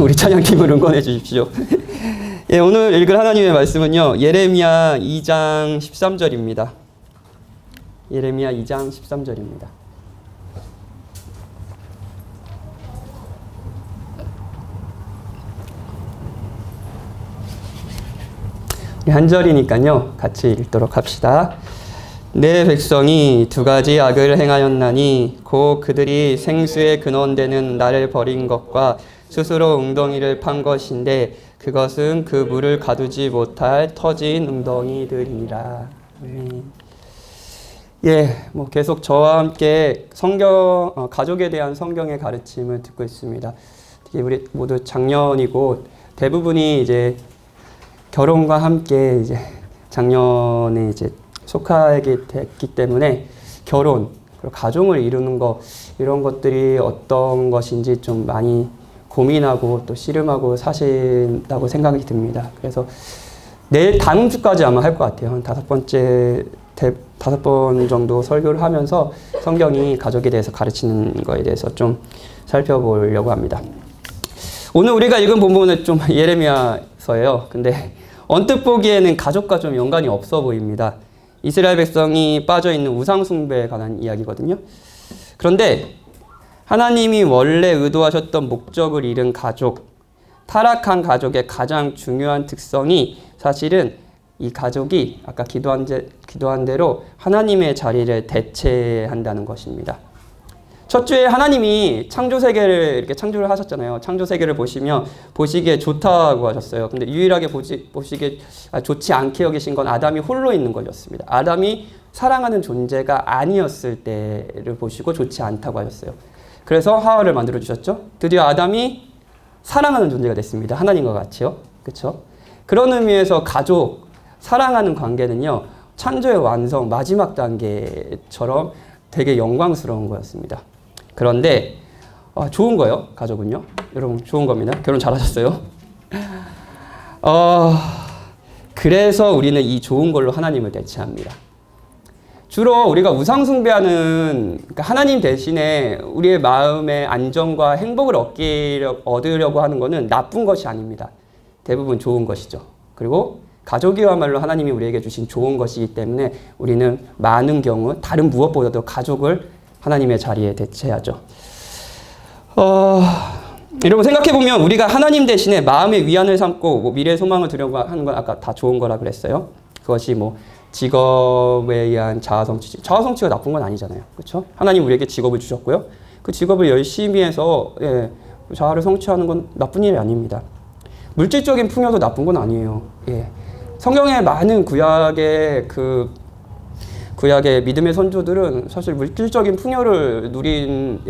우리 찬양팀을 응원해 주십시오. 예, 오늘 읽을 하나님의 말씀은요, 예레미야 2장 13절입니다. 예레미야 2장 13절입니다. 한 절이니까요, 같이 읽도록 합시다. 내 백성이 두 가지 악을 행하였나니 곧 그들이 생수의 근원되는 나를 버린 것과 스스로 웅덩이를 판 것인데 그것은 그 물을 가두지 못할 터진 웅덩이들이라. 예, 뭐 계속 저와 함께 가족에 대한 성경의 가르침을 듣고 있습니다. 특히 우리 모두 작년이고 대부분이 이제 결혼과 함께 이제 작년에 이제 속하게 됐기 때문에 결혼 그리고 가정을 이루는 것 이런 것들이 어떤 것인지 좀 많이 고민하고 또 씨름하고 사신다고 생각이 듭니다. 그래서 내일 다음 주까지 아마 할 것 같아요. 한 5번 정도 설교를 하면서 성경이 가족에 대해서 가르치는 거에 대해서 좀 살펴보려고 합니다. 오늘 우리가 읽은 본문은 좀 예레미야서예요. 근데 언뜻 보기에는 가족과 좀 연관이 없어 보입니다. 이스라엘 백성이 빠져있는 우상숭배에 관한 이야기거든요. 그런데 하나님이 원래 의도하셨던 목적을 잃은 가족, 타락한 가족의 가장 중요한 특성이 사실은 이 가족이 아까 기도한 대로 하나님의 자리를 대체한다는 것입니다. 첫 주에 하나님이 창조세계를 이렇게 창조를 하셨잖아요. 창조세계를 보시기에 좋다고 하셨어요. 근데 유일하게 보시기에 좋지 않게 여기신 건 아담이 홀로 있는 것이었습니다. 아담이 사랑하는 존재가 아니었을 때를 보시고 좋지 않다고 하셨어요. 그래서 하와를 만들어 주셨죠. 드디어 아담이 사랑하는 존재가 됐습니다. 하나님과 같이요. 그렇죠? 그런 의미에서 가족, 사랑하는 관계는요. 창조의 완성 마지막 단계처럼 되게 영광스러운 거였습니다. 그런데 좋은 거예요. 가족은요. 여러분 좋은 겁니다. 결혼 잘하셨어요. 그래서 우리는 이 좋은 걸로 하나님을 대체합니다. 주로 우리가 우상숭배하는 그러니까 하나님 대신에 우리의 마음의 안정과 행복을 얻으려고 하는 것은 나쁜 것이 아닙니다. 대부분 좋은 것이죠. 그리고 가족이야말로 하나님이 우리에게 주신 좋은 것이기 때문에 우리는 많은 경우 다른 무엇보다도 가족을 하나님의 자리에 대체하죠. 여러분 생각해보면 우리가 하나님 대신에 마음의 위안을 삼고 뭐 미래의 소망을 두려고 하는 건 아까 다 좋은 거라 그랬어요. 그것이 뭐 직업에 의한 자아성취가 나쁜 건 아니잖아요. 그렇죠? 하나님 우리에게 직업을 주셨고요. 그 직업을 열심히 해서 자아를 성취하는 건 나쁜 일이 아닙니다. 물질적인 풍요도 나쁜 건 아니에요. 성경의 많은 구약의 믿음의 선조들은 사실 물질적인 풍요를 누린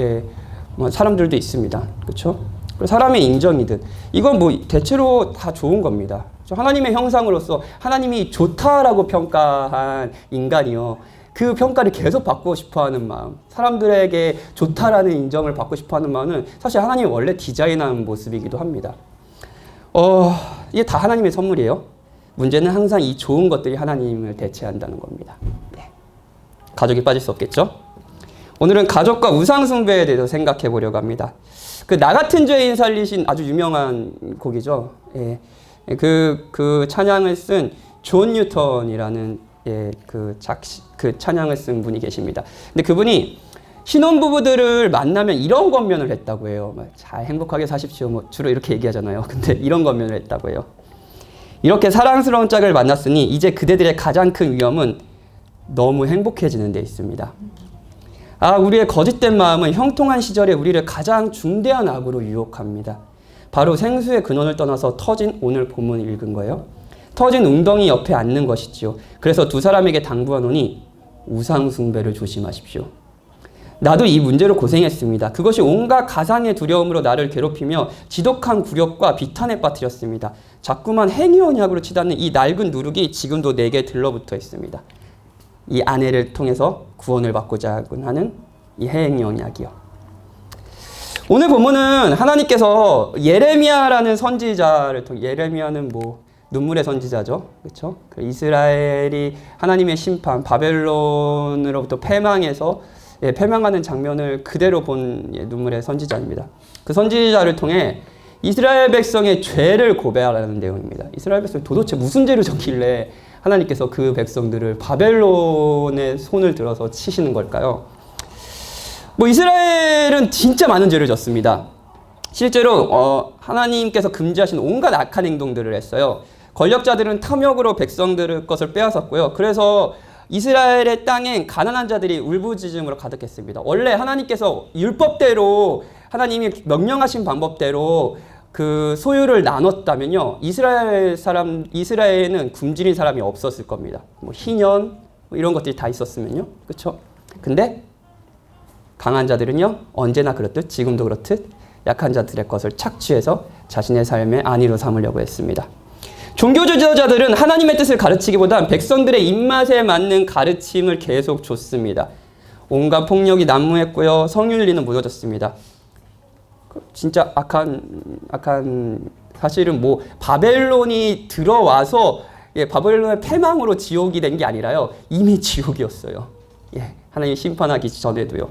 사람들도 있습니다. 그렇죠? 사람의 인정이든 이건 뭐 대체로 다 좋은 겁니다. 하나님의 형상으로서 하나님이 좋다라고 평가한 인간이요. 그 평가를 계속 받고 싶어하는 마음, 사람들에게 좋다라는 인정을 받고 싶어하는 마음은 사실 하나님이 원래 디자인한 모습이기도 합니다. 이게 다 하나님의 선물이에요. 문제는 항상 이 좋은 것들이 하나님을 대체한다는 겁니다. 가족이 빠질 수 없겠죠? 오늘은 가족과 우상숭배에 대해서 생각해 보려고 합니다. 나 같은 죄인 살리신 아주 유명한 곡이죠. 그 찬양을 쓴 존 뉴턴이라는 그 찬양을 쓴 분이 계십니다. 근데 그분이 신혼부부들을 만나면 이런 권면을 했다고 해요. 잘 행복하게 사십시오. 뭐 주로 이렇게 얘기하잖아요. 근데 이런 권면을 했다고 해요. 이렇게 사랑스러운 짝을 만났으니 이제 그대들의 가장 큰 위험은 너무 행복해지는 데 있습니다. 우리의 거짓된 마음은 형통한 시절에 우리를 가장 중대한 악으로 유혹합니다. 바로 생수의 근원을 떠나서 터진 오늘 본문 읽은 거예요. 터진 웅덩이 옆에 앉는 것이지요. 그래서 두 사람에게 당부하노니 우상숭배를 조심하십시오. 나도 이 문제로 고생했습니다. 그것이 온갖 가상의 두려움으로 나를 괴롭히며 지독한 굴욕과 비탄에 빠뜨렸습니다. 자꾸만 행위언약으로 치닫는 이 낡은 누룩이 지금도 내게 들러붙어 있습니다. 이 아내를 통해서 구원을 받고자 하는 이 행위언약이요. 오늘 본문은 하나님께서 예레미야라는 선지자를 통해, 예레미야는 뭐 눈물의 선지자죠. 그렇죠? 이스라엘이 하나님의 심판, 바벨론으로부터 패망해서 패망하는 장면을 그대로 본 눈물의 선지자입니다. 그 선지자를 통해 이스라엘 백성의 죄를 고백하라는 내용입니다. 이스라엘 백성이 도대체 무슨 죄를 졌길래 하나님께서 그 백성들을 바벨론의 손을 들어서 치시는 걸까요? 뭐 이스라엘은 진짜 많은 죄를 졌습니다. 실제로 하나님께서 금지하신 온갖 악한 행동들을 했어요. 권력자들은 탐욕으로 백성들의 것을 빼앗았고요. 그래서 이스라엘의 땅엔 가난한 자들이 울부짖음으로 가득했습니다. 원래 하나님께서 율법대로 하나님이 명령하신 방법대로 그 소유를 나눴다면요, 이스라엘에는 굶주린 사람이 없었을 겁니다. 뭐 희년 뭐 이런 것들이 다 있었으면요, 그렇죠? 근데 강한 자들은요, 언제나 그렇듯 지금도 그렇듯 약한 자들의 것을 착취해서 자신의 삶의 안위로 삼으려고 했습니다. 종교 지도자들은 하나님의 뜻을 가르치기보단 백성들의 입맛에 맞는 가르침을 계속 줬습니다. 온갖 폭력이 난무했고요, 성윤리는 무너졌습니다. 진짜 악한 사실은 뭐 바벨론이 들어와서 바벨론의 패망으로 지옥이 된 게 아니라요, 이미 지옥이었어요. 하나님 심판하기 전에도요.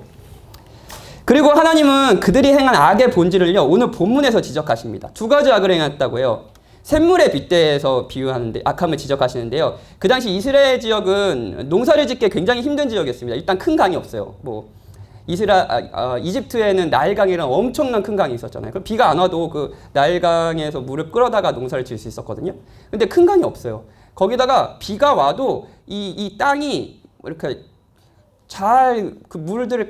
그리고 하나님은 그들이 행한 악의 본질을요, 오늘 본문에서 지적하십니다. 두 가지 악을 행했다고 해요. 샘물에 빗대서 비유하는데 악함을 지적하시는데요. 그 당시 이스라엘 지역은 농사를 짓기 굉장히 힘든 지역이었습니다. 일단 큰 강이 없어요. 이집트에는 나일강이라는 엄청난 큰 강이 있었잖아요. 그럼 비가 안 와도 그 나일강에서 물을 끌어다가 농사를 지을 수 있었거든요. 근데 큰 강이 없어요. 거기다가 비가 와도 이 땅이 이렇게 잘 그 물들을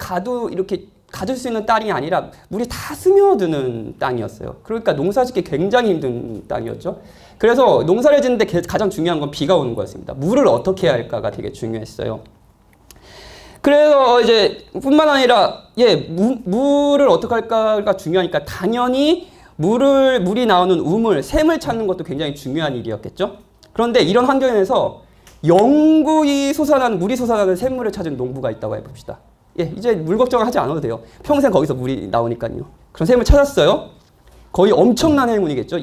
이렇게 가둘 수 있는 땅이 아니라 물이 다 스며드는 땅이었어요. 그러니까 농사 짓기 굉장히 힘든 땅이었죠. 그래서 농사를 짓는데 가장 중요한 건 비가 오는 거였습니다. 물을 어떻게 해야 할까가 되게 중요했어요. 그래서 이제 뿐만 아니라 물을 어떻게 할까가 중요하니까 당연히 물이 나오는 우물, 샘을 찾는 것도 굉장히 중요한 일이었겠죠. 그런데 이런 환경에서 영구히 물이 솟아나는 샘물을 찾은 농부가 있다고 해봅시다. 이제 물 걱정을 하지 않아도 돼요. 평생 거기서 물이 나오니까요. 그런 샘을 찾았어요. 거의 엄청난 행운이겠죠.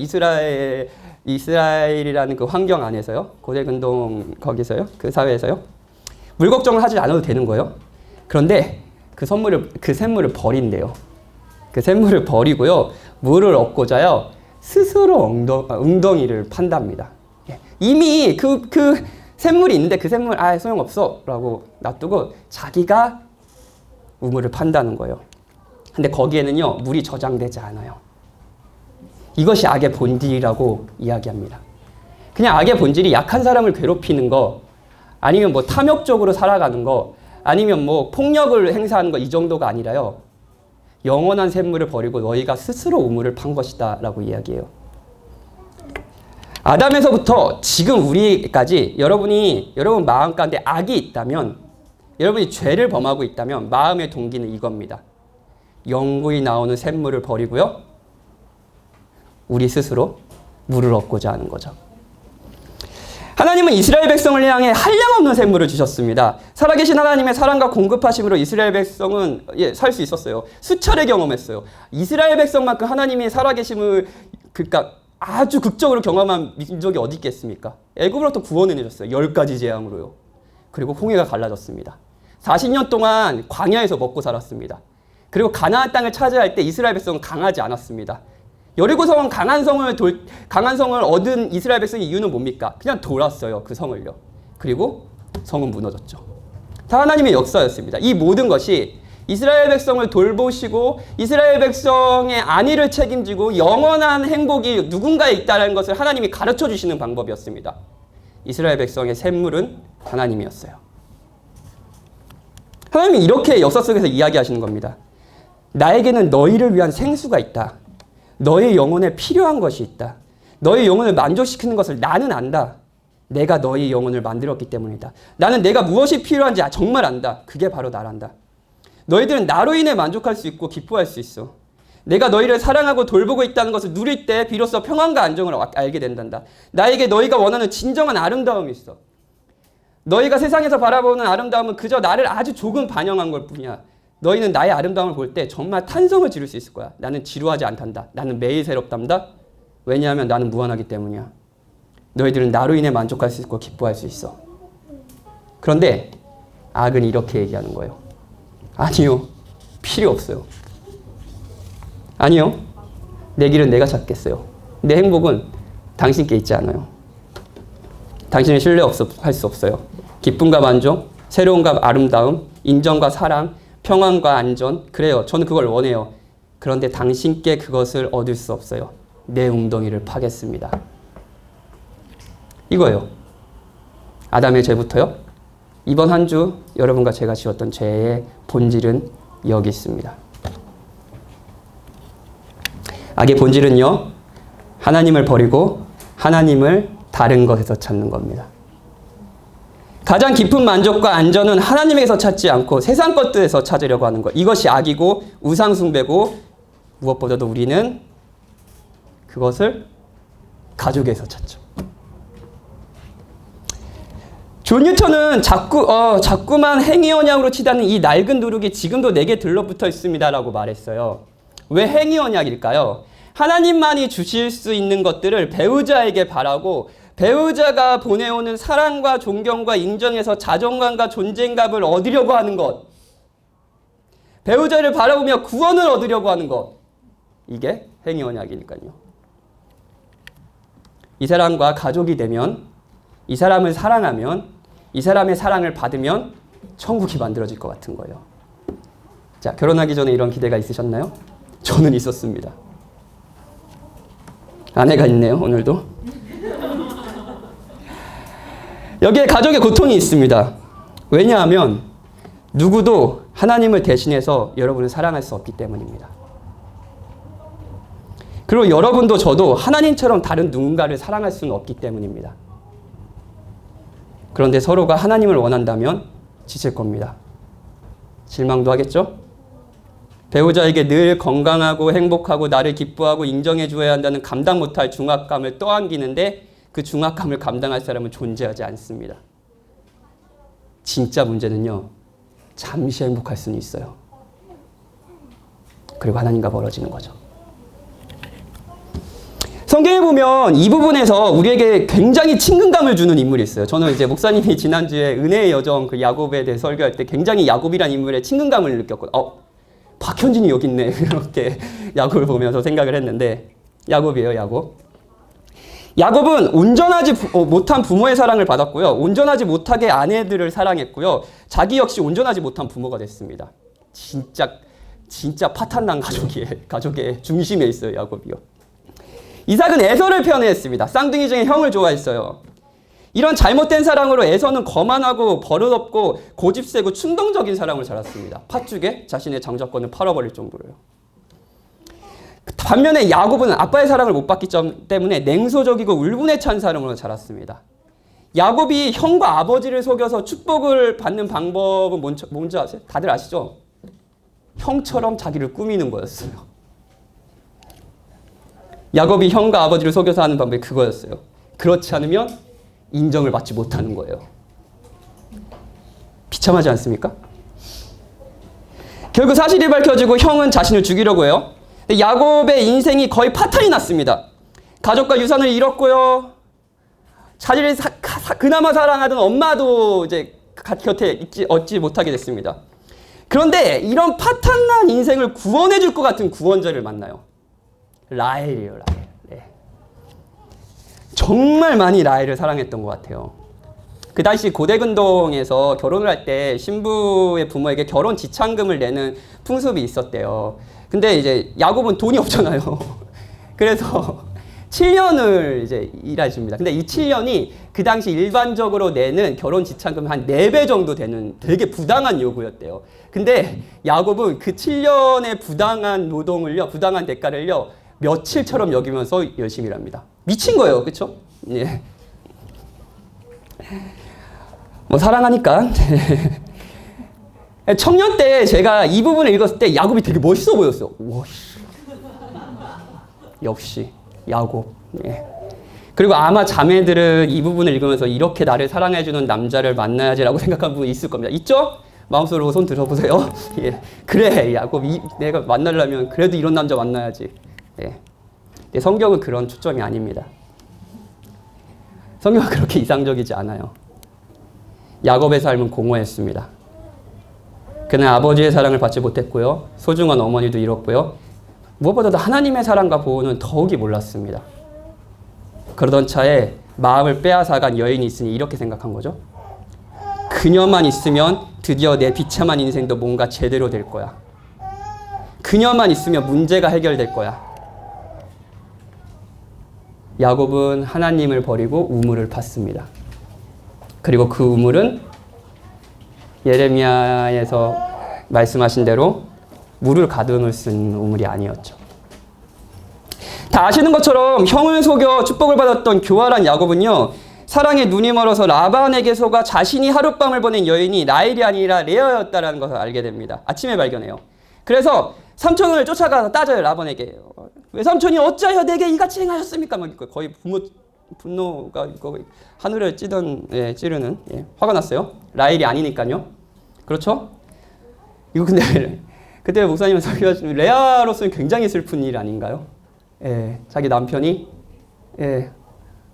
이스라엘이라는 그 환경 안에서요. 고대 근동 거기서요. 그 사회에서요. 물 걱정을 하지 않아도 되는 거예요. 그런데 그 샘물을 버린대요. 그 샘물을 버리고요, 물을 얻고자요, 스스로 웅덩이를 판답니다. 이미 그 샘물이 있는데 그 샘물 소용없어 라고 놔두고 자기가 우물을 판다는 거예요. 근데 거기에는요, 물이 저장되지 않아요. 이것이 악의 본질이라고 이야기합니다. 그냥 악의 본질이 약한 사람을 괴롭히는 거, 아니면 뭐 탐욕적으로 살아가는 거, 아니면 뭐 폭력을 행사하는 거, 이 정도가 아니라요, 영원한 샘물을 버리고 너희가 스스로 우물을 판 것이다 라고 이야기해요. 아담에서부터 지금 우리까지 여러분 마음 가운데 악이 있다면, 여러분이 죄를 범하고 있다면 마음의 동기는 이겁니다. 영구히 나오는 샘물을 버리고요, 우리 스스로 물을 얻고자 하는 거죠. 하나님은 이스라엘 백성을 향해 한량없는 샘물을 주셨습니다. 살아계신 하나님의 사랑과 공급하심으로 이스라엘 백성은 살 수 있었어요. 수차례 경험했어요. 이스라엘 백성만큼 하나님의 살아계심을 그러니까 아주 극적으로 경험한 민족이 어디 있겠습니까? 애굽으로부터 구원해내셨어요. 10가지 재앙으로요. 그리고 홍해가 갈라졌습니다. 40년 동안 광야에서 먹고 살았습니다. 그리고 가나안 땅을 차지할 때 이스라엘 백성은 강하지 않았습니다. 여리고성은 강한 성을 얻은 이스라엘 백성의 이유는 뭡니까? 그냥 돌았어요. 그 성을요. 그리고 성은 무너졌죠. 다 하나님의 역사였습니다. 이 모든 것이 이스라엘 백성을 돌보시고 이스라엘 백성의 안위를 책임지고 영원한 행복이 누군가에 있다는 것을 하나님이 가르쳐 주시는 방법이었습니다. 이스라엘 백성의 샘물은 하나님이었어요. 하나님이 이렇게 역사 속에서 이야기하시는 겁니다. 나에게는 너희를 위한 생수가 있다. 너의 영혼에 필요한 것이 있다. 너의 영혼을 만족시키는 것을 나는 안다. 내가 너의 영혼을 만들었기 때문이다. 나는 내가 무엇이 필요한지 정말 안다. 그게 바로 나란다. 너희들은 나로 인해 만족할 수 있고 기뻐할 수 있어. 내가 너희를 사랑하고 돌보고 있다는 것을 누릴 때 비로소 평안과 안정을 알게 된단다. 나에게 너희가 원하는 진정한 아름다움이 있어. 너희가 세상에서 바라보는 아름다움은 그저 나를 아주 조금 반영한 걸 뿐이야. 너희는 나의 아름다움을 볼 때 정말 탄성을 지를 수 있을 거야. 나는 지루하지 않단다. 나는 매일 새롭단다. 왜냐하면 나는 무한하기 때문이야. 너희들은 나로 인해 만족할 수 있고 기뻐할 수 있어. 그런데 악은 이렇게 얘기하는 거예요. 아니요. 필요 없어요. 아니요. 내 길은 내가 찾겠어요. 내 행복은 당신께 있지 않아요. 당신을 신뢰할 수 없어요. 기쁨과 만족, 새로움과 아름다움, 인정과 사랑, 평안과 안전. 그래요. 저는 그걸 원해요. 그런데 당신께 그것을 얻을 수 없어요. 내 웅덩이를 파겠습니다. 이거예요. 아담의 죄부터요. 이번 한 주 여러분과 제가 지었던 죄의 본질은 여기 있습니다. 악의 본질은요, 하나님을 버리고 하나님을 다른 것에서 찾는 겁니다. 가장 깊은 만족과 안전은 하나님에게서 찾지 않고 세상 것들에서 찾으려고 하는 것. 이것이 악이고 우상 숭배고, 무엇보다도 우리는 그것을 가족에서 찾죠. 존 뉴턴은 자꾸만 행위언약으로 치닫는 이 낡은 누룩이 지금도 내게 들러붙어 있습니다라고 말했어요. 왜 행위언약일까요? 하나님만이 주실 수 있는 것들을 배우자에게 바라고, 배우자가 보내오는 사랑과 존경과 인정에서 자존감과 존재감을 얻으려고 하는 것, 배우자를 바라보며 구원을 얻으려고 하는 것, 이게 행위언약이니까요. 이 사람과 가족이 되면, 이 사람을 사랑하면, 이 사람의 사랑을 받으면 천국이 만들어질 것 같은 거예요. 자, 결혼하기 전에 이런 기대가 있으셨나요? 저는 있었습니다. 아내가 있네요, 오늘도. 여기에 가족의 고통이 있습니다. 왜냐하면 누구도 하나님을 대신해서 여러분을 사랑할 수 없기 때문입니다. 그리고 여러분도 저도 하나님처럼 다른 누군가를 사랑할 수는 없기 때문입니다. 그런데 서로가 하나님을 원한다면 지칠 겁니다. 실망도 하겠죠? 배우자에게 늘 건강하고 행복하고 나를 기뻐하고 인정해 주어야 한다는 감당 못할 중압감을 떠안기는데, 그 중압감을 감당할 사람은 존재하지 않습니다. 진짜 문제는요, 잠시 행복할 수는 있어요. 그리고 하나님과 멀어지는 거죠. 성경에 보면 이 부분에서 우리에게 굉장히 친근감을 주는 인물이 있어요. 저는 이제 목사님이 지난주에 은혜의 여정 그 야곱에 대해 설교할 때 굉장히 야곱이란 인물의 친근감을 느꼈거든요. 박현진이 여기 있네. 이렇게 야곱을 보면서 생각을 했는데, 야곱이에요, 야곱. 야곱은 온전하지 못한 부모의 사랑을 받았고요. 온전하지 못하게 아내들을 사랑했고요. 자기 역시 온전하지 못한 부모가 됐습니다. 진짜 파탄난 가족의 중심에 있어요, 야곱이요. 이삭은 에서를 편애했습니다. 쌍둥이 중에 형을 좋아했어요. 이런 잘못된 사랑으로 에서는 거만하고 버릇없고 고집세고 충동적인 사랑을 자랐습니다. 팥죽에 자신의 장자권을 팔아버릴 정도로요. 반면에 야곱은 아빠의 사랑을 못 받기 때문에 냉소적이고 울분에 찬 사랑으로 자랐습니다. 야곱이 형과 아버지를 속여서 축복을 받는 방법은 뭔지 아세요? 다들 아시죠? 형처럼 자기를 꾸미는 거였어요. 야곱이 형과 아버지를 속여서 하는 방법이 그거였어요. 그렇지 않으면 인정을 받지 못하는 거예요. 비참하지 않습니까? 결국 사실이 밝혀지고 형은 자신을 죽이려고 해요. 야곱의 인생이 거의 파탄이 났습니다. 가족과 유산을 잃었고요. 자기를 그나마 사랑하던 엄마도 이제 곁에 얻지 못하게 됐습니다. 그런데 이런 파탄난 인생을 구원해 줄 것 같은 구원자를 만나요. 라헬이에요, 라헬. 네. 정말 많이 라헬을 사랑했던 것 같아요. 그 당시 고대근동에서 결혼을 할 때 신부의 부모에게 결혼 지참금을 내는 풍습이 있었대요. 근데 이제 야곱은 돈이 없잖아요. 그래서 7년을 이제 일해줍니다. 근데 이 7년이 그 당시 일반적으로 내는 결혼 지참금 한 4배 정도 되는 되게 부당한 요구였대요. 근데 야곱은 그 7년의 부당한 노동을요, 부당한 대가를요, 며칠처럼 여기면서 열심히 일합니다. 미친 거예요. 그쵸? 예. 뭐, 사랑하니까. 청년 때 제가 이 부분을 읽었을 때 야곱이 되게 멋있어 보였어요. 와, 역시, 야곱. 예. 그리고 아마 자매들은 이 부분을 읽으면서 이렇게 나를 사랑해주는 남자를 만나야지라고 생각한 부분이 있을 겁니다. 있죠? 마음속으로 손 들어보세요. 예. 그래, 야곱, 내가 만나려면 그래도 이런 남자 만나야지. 예. 근데 성경은 그런 초점이 아닙니다. 성경은 그렇게 이상적이지 않아요. 야곱의 삶은 공허했습니다. 그는 아버지의 사랑을 받지 못했고요. 소중한 어머니도 잃었고요. 무엇보다도 하나님의 사랑과 보호는 더욱이 몰랐습니다. 그러던 차에 마음을 빼앗아간 여인이 있으니 이렇게 생각한 거죠. 그녀만 있으면 드디어 내 비참한 인생도 뭔가 제대로 될 거야. 그녀만 있으면 문제가 해결될 거야. 야곱은 하나님을 버리고 우물을 팠습니다. 그리고 그 우물은 예레미야에서 말씀하신 대로 물을 가득을 쓴 우물이 아니었죠. 다 아시는 것처럼 형을 속여 축복을 받았던 교활한 야곱은요, 사랑에 눈이 멀어서 라반에게 속아 자신이 하룻밤을 보낸 여인이 라헬이 아니라 레아였다는 것을 알게 됩니다. 아침에 발견해요. 그래서 삼촌을 쫓아가서 따져요, 라반에게. 외삼촌이 어찌하여 내게 이같이 행하셨습니까? 막 거의 분노가 하늘을 찌르는 화가 났어요. 라헬이 아니니까요. 그렇죠? 이거 근데 그때 목사님은 설교하신 레아로서는 굉장히 슬픈 일 아닌가요? 자기 남편이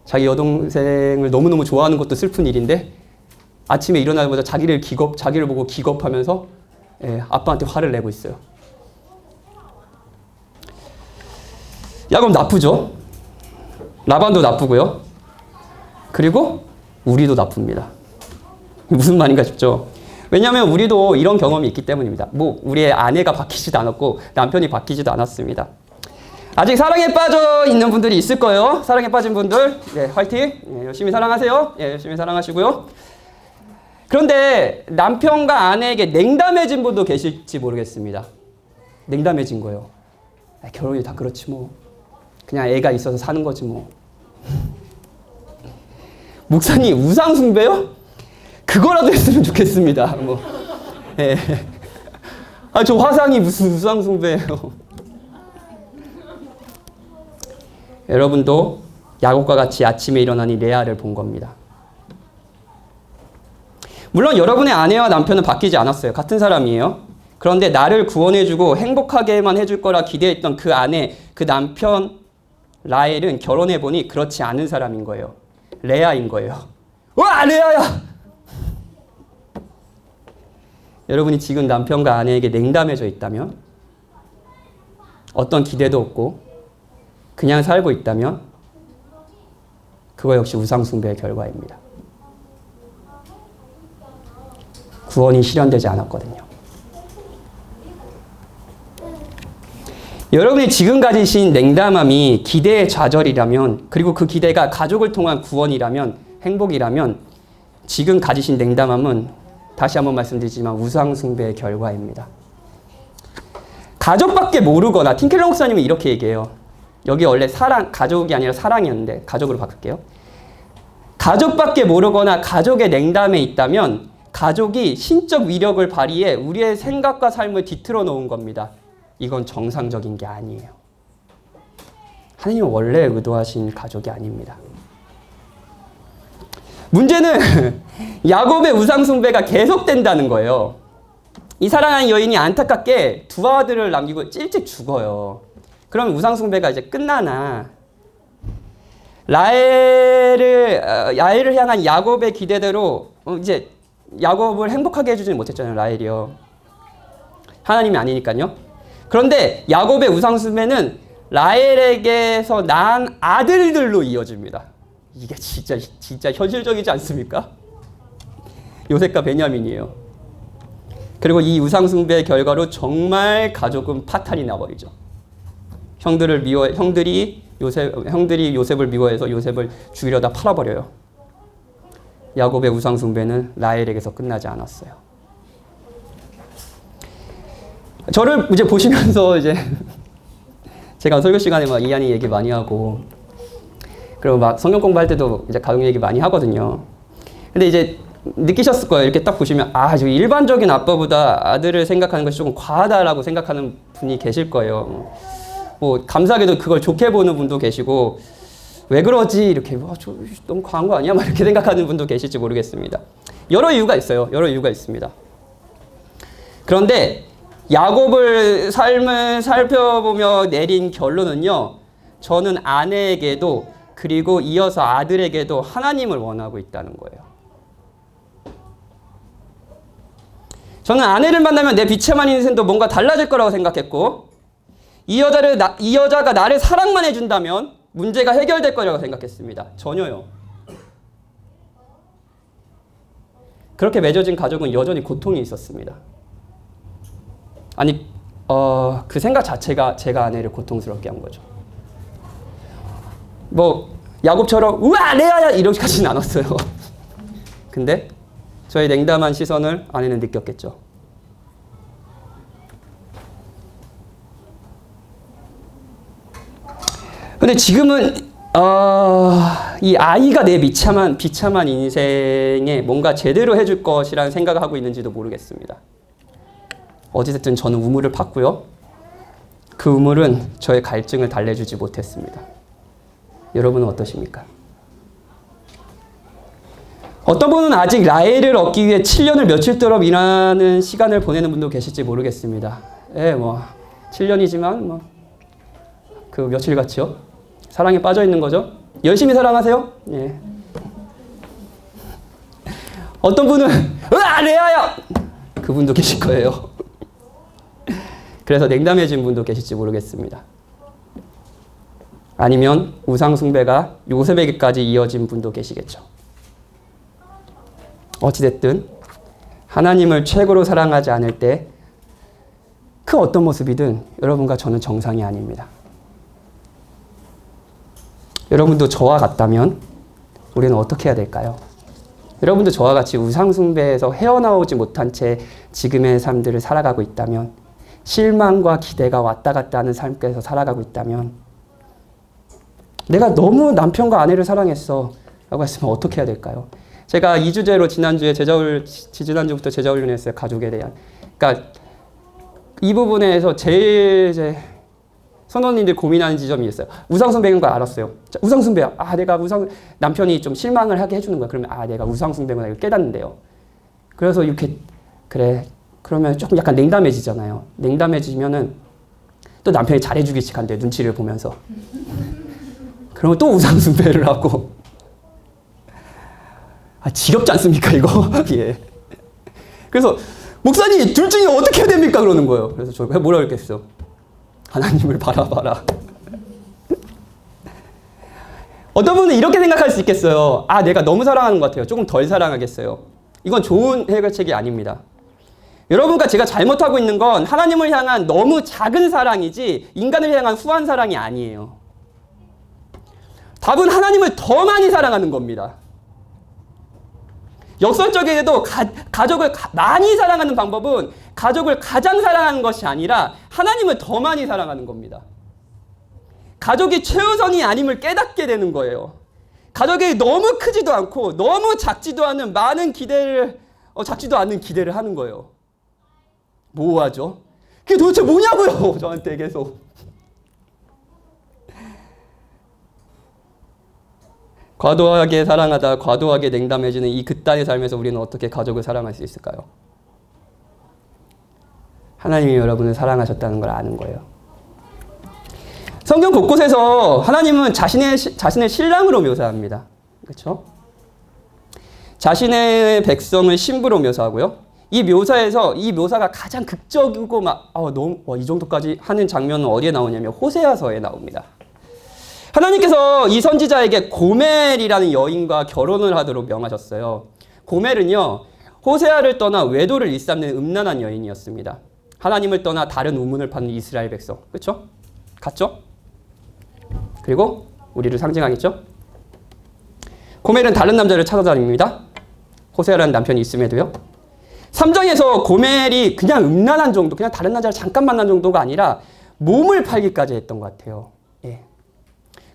자기 여동생을 너무너무 좋아하는 것도 슬픈 일인데 아침에 일어나자마자 자기를 보고 기겁하면서 아빠한테 화를 내고 있어요. 야곱 나쁘죠? 라반도 나쁘고요. 그리고 우리도 나쁩니다. 무슨 말인가 싶죠? 왜냐하면 우리도 이런 경험이 있기 때문입니다. 우리의 아내가 바뀌지도 않았고 남편이 바뀌지도 않았습니다. 아직 사랑에 빠져 있는 분들이 있을 거예요. 사랑에 빠진 분들, 화이팅! 열심히 사랑하세요. 열심히 사랑하시고요. 그런데 남편과 아내에게 냉담해진 분도 계실지 모르겠습니다. 냉담해진 거예요. 결혼이 다 그렇지 뭐. 그냥 애가 있어서 사는 거지 뭐. 목사님 우상 숭배요? 그거라도 했으면 좋겠습니다. 저 화상이 무슨 우상 숭배예요? 여러분도 야곱과 같이 아침에 일어나니 레아를 본 겁니다. 물론 여러분의 아내와 남편은 바뀌지 않았어요. 같은 사람이에요. 그런데 나를 구원해주고 행복하게만 해줄 거라 기대했던 그 아내, 그 남편 라헬은 결혼해보니 그렇지 않은 사람인 거예요. 레아인 거예요. 와, 레아야! 여러분이 지금 남편과 아내에게 냉담해져 있다면, 어떤 기대도 없고 그냥 살고 있다면 그거 역시 우상숭배의 결과입니다. 구원이 실현되지 않았거든요. 여러분이 지금 가지신 냉담함이 기대의 좌절이라면, 그리고 그 기대가 가족을 통한 구원이라면, 행복이라면, 지금 가지신 냉담함은 다시 한번 말씀드리지만 우상숭배의 결과입니다. 가족밖에 모르거나, 팀켈러 목사님은 이렇게 얘기해요. 여기 원래 가족이 아니라 사랑이었는데 가족으로 바꿀게요. 가족밖에 모르거나 가족의 냉담에 있다면 가족이 신적 위력을 발휘해 우리의 생각과 삶을 뒤틀어 놓은 겁니다. 이건 정상적인 게 아니에요. 하나님은 원래 의도하신 가족이 아닙니다. 문제는 야곱의 우상숭배가 계속된다는 거예요. 이 사랑하는 여인이 안타깝게 두 아들을 남기고 일찍 죽어요. 그러면 우상숭배가 이제 끝나나? 라헬을 향한 야곱의 기대대로 이제 야곱을 행복하게 해주지는 못했잖아요. 라헬이요. 하나님이 아니니까요. 그런데 야곱의 우상숭배는 라헬에게서 낳은 아들들로 이어집니다. 이게 진짜 현실적이지 않습니까? 요셉과 베냐민이에요. 그리고 이 우상숭배의 결과로 정말 가족은 파탄이 나버리죠. 형들이 요셉을 미워해서 요셉을 죽이려다 팔아버려요. 야곱의 우상숭배는 라헬에게서 끝나지 않았어요. 저를 이제 보시면서 이제 제가 설교 시간에 막 이한이 얘기 많이 하고, 그리고 막 성경 공부할 때도 이제 가족 얘기 많이 하거든요. 근데 이제 느끼셨을 거예요. 이렇게 딱 보시면 저 일반적인 아빠보다 아들을 생각하는 것이 조금 과하다라고 생각하는 분이 계실 거예요. 감사하게도 그걸 좋게 보는 분도 계시고, 왜 그러지? 이렇게 너무 과한 거 아니야? 막 이렇게 생각하는 분도 계실지 모르겠습니다. 여러 이유가 있어요. 여러 이유가 있습니다. 그런데 야곱을 삶을 살펴보며 내린 결론은요, 저는 아내에게도 그리고 이어서 아들에게도 하나님을 원하고 있다는 거예요. 저는 아내를 만나면 내 비참한 인생도 뭔가 달라질 거라고 생각했고, 이 여자가 나를 사랑만 해준다면 문제가 해결될 거라고 생각했습니다. 전혀요. 그렇게 맺어진 가족은 여전히 고통이 있었습니다. 아니, 그 생각 자체가 제가 아내를 고통스럽게 한 거죠. 뭐 야곱처럼 우와 레아야 이렇게까지는 않았어요. 근데 저의 냉담한 시선을 아내는 느꼈겠죠. 근데 지금은 이 아이가 내 비참한 인생에 뭔가 제대로 해줄 것이라는 생각을 하고 있는지도 모르겠습니다. 어찌됐든 저는 우물을 팠고요. 그 우물은 저의 갈증을 달래주지 못했습니다. 여러분은 어떠십니까? 어떤 분은 아직 라헬을 얻기 위해 7년을 며칠도록 일하는 시간을 보내는 분도 계실지 모르겠습니다. 예, 뭐 7년이지만 뭐 그 며칠 같이요. 사랑에 빠져 있는 거죠. 열심히 사랑하세요. 예. 어떤 분은 으아 레아야 그분도 계실 거예요. 그래서 냉담해진 분도 계실지 모르겠습니다. 아니면 우상 숭배가 요셉에게까지 이어진 분도 계시겠죠. 어찌됐든 하나님을 최고로 사랑하지 않을 때 그 어떤 모습이든 여러분과 저는 정상이 아닙니다. 여러분도 저와 같다면 우리는 어떻게 해야 될까요? 여러분도 저와 같이 우상 숭배에서 헤어나오지 못한 채 지금의 삶들을 살아가고 있다면, 실망과 기대가 왔다 갔다 하는 삶에서 살아가고 있다면, 내가 너무 남편과 아내를 사랑했어 라고 했으면 어떻게 해야 될까요? 제가 2주제로 지난주부터 제자훈련을 했어요. 가족에 대한. 그러니까 이 부분에서 제일 선원님들 고민하는 지점이 있어요. 우상숭배인 걸 알았어요. 자, 우상숭배야. 남편이 좀 실망을 하게 해주는 거야. 그러면 내가 우상숭배구나 이걸 깨닫는데요. 그래서 이렇게 그래. 그러면 조금 약간 냉담해지잖아요. 냉담해지면은 또 남편이 잘해주기 시작한대요. 눈치를 보면서. 그러면 또 우상숭배를 하고. 지겹지 않습니까 이거? 예. 그래서 목사님 둘 중에 어떻게 해야 됩니까? 그러는 거예요. 그래서 저 뭐라 그랬겠어? 하나님을 바라봐라. 어떤 분은 이렇게 생각할 수 있겠어요. 내가 너무 사랑하는 것 같아요. 조금 덜 사랑하겠어요. 이건 좋은 해결책이 아닙니다. 여러분과 제가 잘못하고 있는 건 하나님을 향한 너무 작은 사랑이지 인간을 향한 후한 사랑이 아니에요. 답은 하나님을 더 많이 사랑하는 겁니다. 역설적에도 가족을 많이 사랑하는 방법은 가족을 가장 사랑하는 것이 아니라 하나님을 더 많이 사랑하는 겁니다. 가족이 최우선이 아님을 깨닫게 되는 거예요. 가족이 너무 크지도 않고 너무 작지도 않은 작지도 않은 기대를 하는 거예요. 뭐하죠? 그게 도대체 뭐냐고요? 저한테 계속. 과도하게 사랑하다 과도하게 냉담해지는 이 극단의 삶에서 우리는 어떻게 가족을 사랑할 수 있을까요? 하나님이 여러분을 사랑하셨다는 걸 아는 거예요. 성경 곳곳에서 하나님은 자신의 신랑으로 묘사합니다. 그렇죠? 자신의 백성을 신부로 묘사하고요. 이 묘사가 가장 극적이고 이 정도까지 하는 장면은 어디에 나오냐면 호세아서에 나옵니다. 하나님께서 이 선지자에게 고멜이라는 여인과 결혼을 하도록 명하셨어요. 고멜은요, 호세아를 떠나 외도를 일삼는 음란한 여인이었습니다. 하나님을 떠나 다른 우문을 파는 이스라엘 백성. 그렇죠? 같죠? 그리고 우리를 상징하겠죠? 고멜은 다른 남자를 찾아다닙니다. 호세아라는 남편이 있음에도요. 3장에서 고멜이 그냥 음란한 정도, 그냥 다른 남자를 잠깐 만난 정도가 아니라 몸을 팔기까지 했던 것 같아요. 예.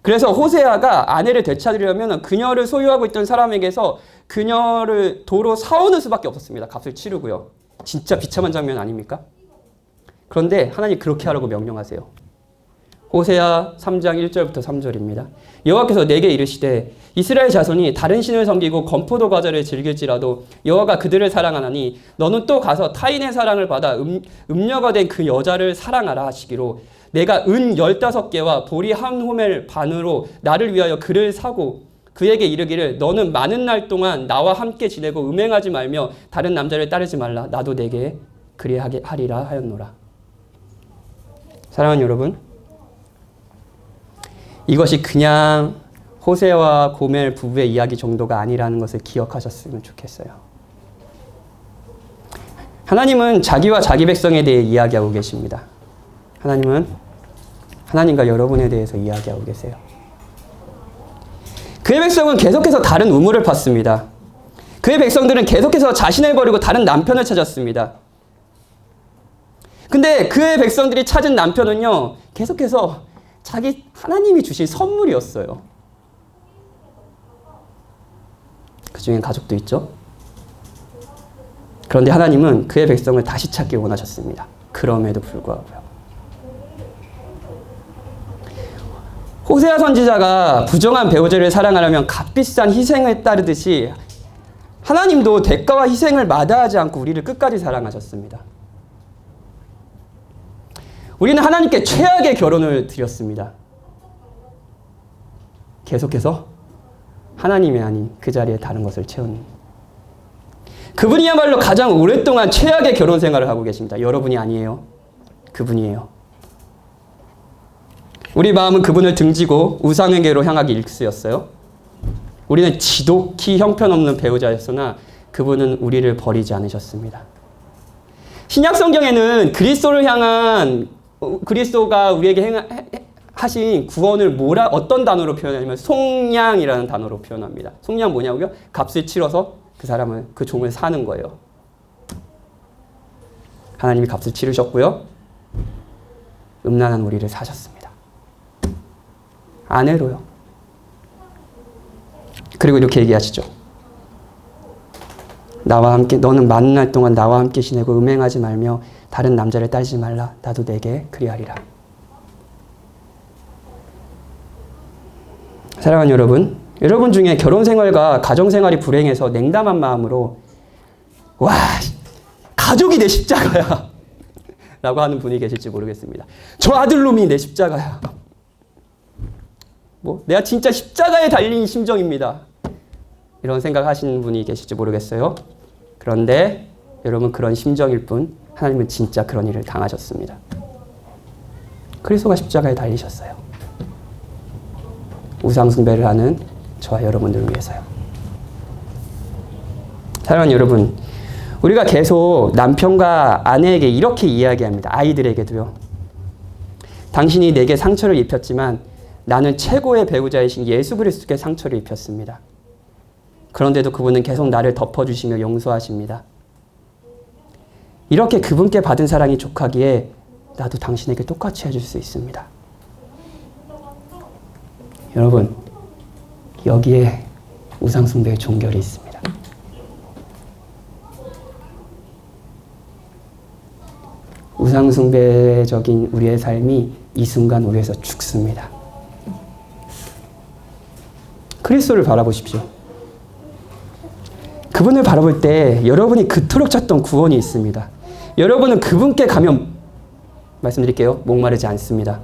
그래서 호세아가 아내를 되찾으려면 그녀를 소유하고 있던 사람에게서 그녀를 도로 사오는 수밖에 없었습니다. 값을 치르고요. 진짜 비참한 장면 아닙니까? 그런데 하나님 그렇게 하라고 명령하세요. 호세아 3장 1절부터 3절입니다. 여호와께서 내게 이르시되 이스라엘 자손이 다른 신을 섬기고 건포도 과자를 즐길지라도 여호와가 그들을 사랑하나니 너는 또 가서 타인의 사랑을 받아 음녀가 된 그 여자를 사랑하라 하시기로 내가 은 15개와 보리 한 호멜 반으로 나를 위하여 그를 사고 그에게 이르기를 너는 많은 날 동안 나와 함께 지내고 음행하지 말며 다른 남자를 따르지 말라. 나도 내게 그리하게 하리라 하였노라. 사랑하는 여러분, 이것이 그냥 호세와 고멜 부부의 이야기 정도가 아니라는 것을 기억하셨으면 좋겠어요. 하나님은 자기와 자기 백성에 대해 이야기하고 계십니다. 하나님은 하나님과 여러분에 대해서 이야기하고 계세요. 그의 백성은 계속해서 다른 우물을 팠습니다. 그의 백성들은 계속해서 자신을 버리고 다른 남편을 찾았습니다. 근데 그의 백성들이 찾은 남편은요, 계속해서 자기 하나님이 주신 선물이었어요. 그 중엔 가족도 있죠. 그런데 하나님은 그의 백성을 다시 찾기 원하셨습니다. 그럼에도 불구하고요. 호세아 선지자가 부정한 배우자를 사랑하려면 값비싼 희생을 따르듯이 하나님도 대가와 희생을 마다하지 않고 우리를 끝까지 사랑하셨습니다. 우리는 하나님께 최악의 결혼을 드렸습니다. 계속해서 하나님이 아닌 그 자리에 다른 것을 채우는, 그분이야말로 가장 오랫동안 최악의 결혼 생활을 하고 계십니다. 여러분이 아니에요. 그분이에요. 우리 마음은 그분을 등지고 우상에게로 향하기 일쑤였어요. 우리는 지독히 형편없는 배우자였으나 그분은 우리를 버리지 않으셨습니다. 신약 성경에는 그리스도를 향한, 그리스도가 우리에게 하신 구원을 어떤 단어로 표현하냐면 속량이라는 단어로 표현합니다. 속량 뭐냐고요? 값을 치러서 그 종을 사는 거예요. 하나님이 값을 치르셨고요. 음란한 우리를 사셨습니다. 아내로요. 그리고 이렇게 얘기하시죠. 나와 함께, 너는 많은 날 동안 나와 함께 지내고 음행하지 말며 다른 남자를 따르지 말라. 나도 내게 그리하리라. 사랑하는 여러분, 여러분 중에 결혼 생활과 가정 생활이 불행해서 냉담한 마음으로 와, 가족이 내 십자가야 라고 하는 분이 계실지 모르겠습니다. 저 아들놈이 내 십자가야. 내가 진짜 십자가에 달린 심정입니다. 이런 생각하시는 분이 계실지 모르겠어요. 그런데 여러분, 그런 심정일 뿐 하나님은 진짜 그런 일을 당하셨습니다. 그리스도가 십자가에 달리셨어요. 우상숭배를 하는 저와 여러분들을 위해서요. 사랑하는 여러분, 우리가 계속 남편과 아내에게 이렇게 이야기합니다. 아이들에게도요. 당신이 내게 상처를 입혔지만 나는 최고의 배우자이신 예수 그리스도께 상처를 입혔습니다. 그런데도 그분은 계속 나를 덮어주시며 용서하십니다. 이렇게 그분께 받은 사랑이 족하기에 나도 당신에게 똑같이 해줄 수 있습니다. 여러분, 여기에 우상숭배의 종결이 있습니다. 우상숭배적인 우리의 삶이 이 순간 우리에서 죽습니다. 그리스도를 바라보십시오. 그분을 바라볼 때 여러분이 그토록 찾던 구원이 있습니다. 여러분은 그분께 가면, 말씀드릴게요, 목마르지 않습니다.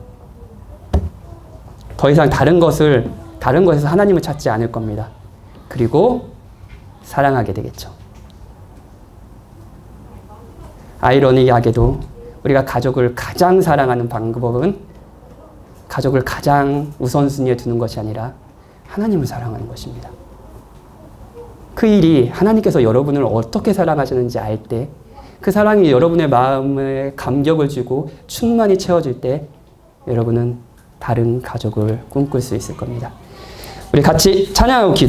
더 이상 다른 것에서 하나님을 찾지 않을 겁니다. 그리고 사랑하게 되겠죠. 아이러니하게도 우리가 가족을 가장 사랑하는 방법은 가족을 가장 우선순위에 두는 것이 아니라 하나님을 사랑하는 것입니다. 그 일이 하나님께서 여러분을 어떻게 사랑하시는지 알 때, 그 사랑이 여러분의 마음에 감격을 주고 충만히 채워질 때 여러분은 다른 가족을 꿈꿀 수 있을 겁니다. 우리 같이 찬양하고 기도